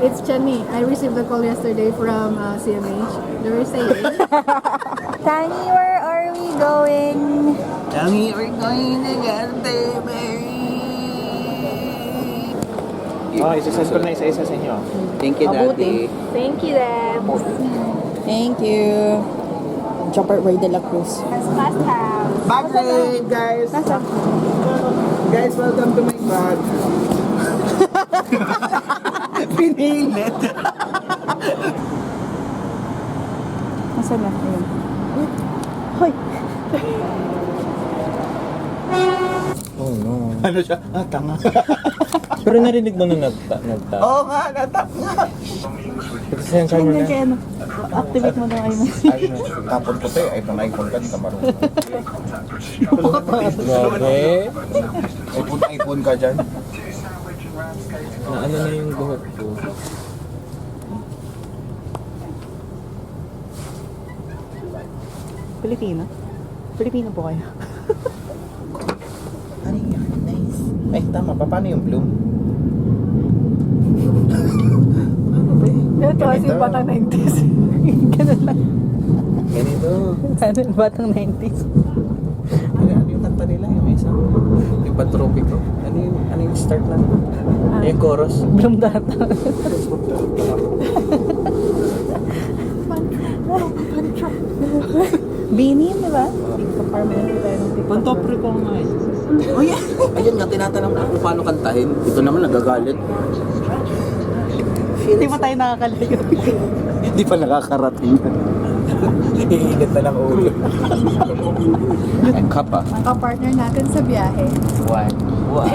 It's Chani. I received a call yesterday from CMH. They were saying, Tangy, where are we going? Tangy, we're going to get there, baby. Oh, isasend ko na isa-isa sa inyo. Thank you, Daddy. Thank you, Deb. Thank you. Chopper Ray de la Cruz. Fast house. Bag raid, guys. Guys, welcome to my bag. Pinilit. Nasaan na? Ayun. Hoy! Oh no. Ano siya? Ah, tanga. Pero narinig mo nung nagta. Oo nga, natap nga. Sensor mo na. Kaya ano? Activate mo na iMessage. Ay, tapon ko tayo. iPhone ka, di ka marunong. Grabe. iPhone ka dyan. Na ano na yung buhok ko. Pilipino? Pilipino po kayo. Ano yan? Nice. Ay, tama pa. Paano yung bloom? Ito kasi Ganito. batang 90s. Ganun lang. Ganito. Ganun, batang 90s. Ano yung kanta nila? Yung isa? Yung Pantropiko. Ano yung start lang? Yung chorus? Bloom data. Bini, di ba? Pantopre ko nga eh. Oh yeah. Ayun nga, tinatanong ko kung paano kantahin. Ito naman nagagalit. Hindi pa tayo nakakalayo. Hindi pa nakakarating. Iinit na ng ulo. Ay, kapa. Ang kapartner natin sa biyahe. What? Wow.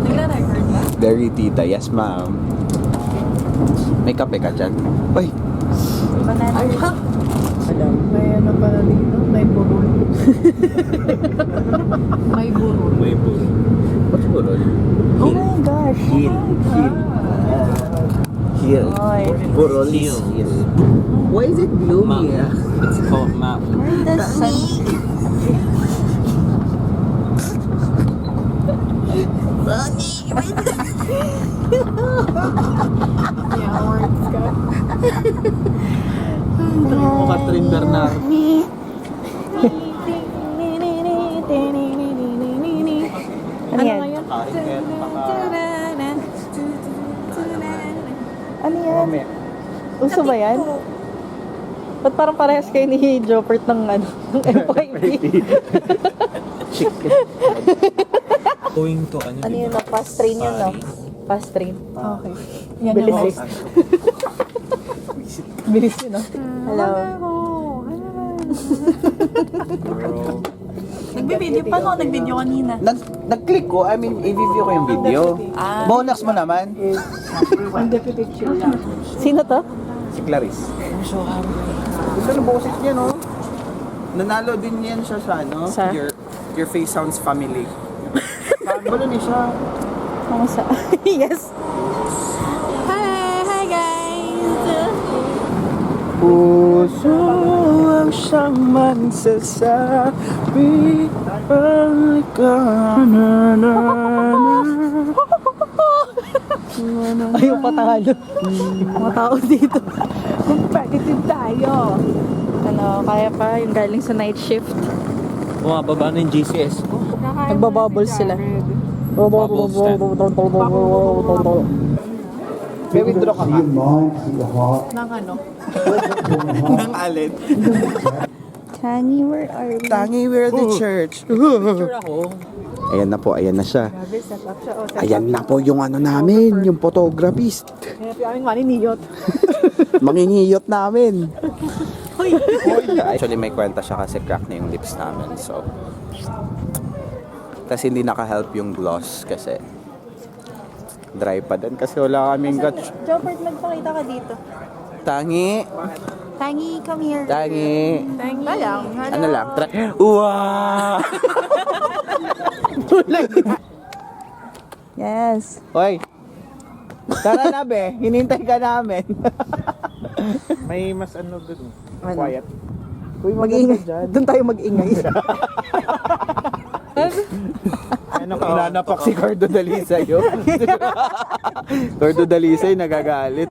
Nagla-record ba? Very tita. Yes, ma'am. May kape ka dyan? Uy! Banana. May ano pala dito? May burol. May burol. May bulo. What's burol? Oh my gosh. Heel. Heel. Oy. Burol is heel. Why is it gloomy? Ma'am. It's called map. Where the sun? Yeah, words ka. Mo Catherine Bernard. Ano yan? Ano yan? Uso ba yan? Ba't parang parehas kayo ni Jopert ng ano, ng FYP? Going to ano? Ano yun, no? Fast train yun, no? Fast train. Okay. Yan Bilis yung eh. Bilis yun, no? Hello. Nagbe-video pa no? Nag-video kanina. Nag-click ko. I mean, i-review ko yung video. Bonus mo naman. Ang deputy picture lang. Sino to? Si Clarice. Gusto ng boses niya, no? Nanalo din yan siya sa, ano? Sa? Your Face Sounds Family. Balo ni siya. Kamusta? Yes. Hi guys! Puso ang siyang magsasabi na na Ayaw patalo. Mga tao dito. Competitive tayo. Ano, kaya pa yung galing sa night shift. Bumababa na yung GCS ko. Nagbabubbles sila. Bubble stand. May withdraw ka nga. Nang ano? Nang alin? Tangy, where are we? Tangi, we're the church. Picture ako. Ayan na po, ayan na siya. Grabe, set up siya. Ayan na po yung ano namin, yung photographist. Kaya aming maniniyot. Mangingiyot namin. Actually, may kwenta siya kasi crack na yung lips namin. So, tas hindi naka-help yung gloss kasi dry pa din kasi wala kaming guts. Jopert, magpakita ka dito. Tangi, Tangy, come here. tangi. Sayang. Ano lang? Wow! Yes. Hoy! Tara na be, hinintay ka namin. May mas ano dun. Ano? Quiet. Uy, Mag-ingay. Doon tayo mag-ingay. Ano Inanapak si Cardo Dalisay, oh. Cardo Dalisay nagagalit.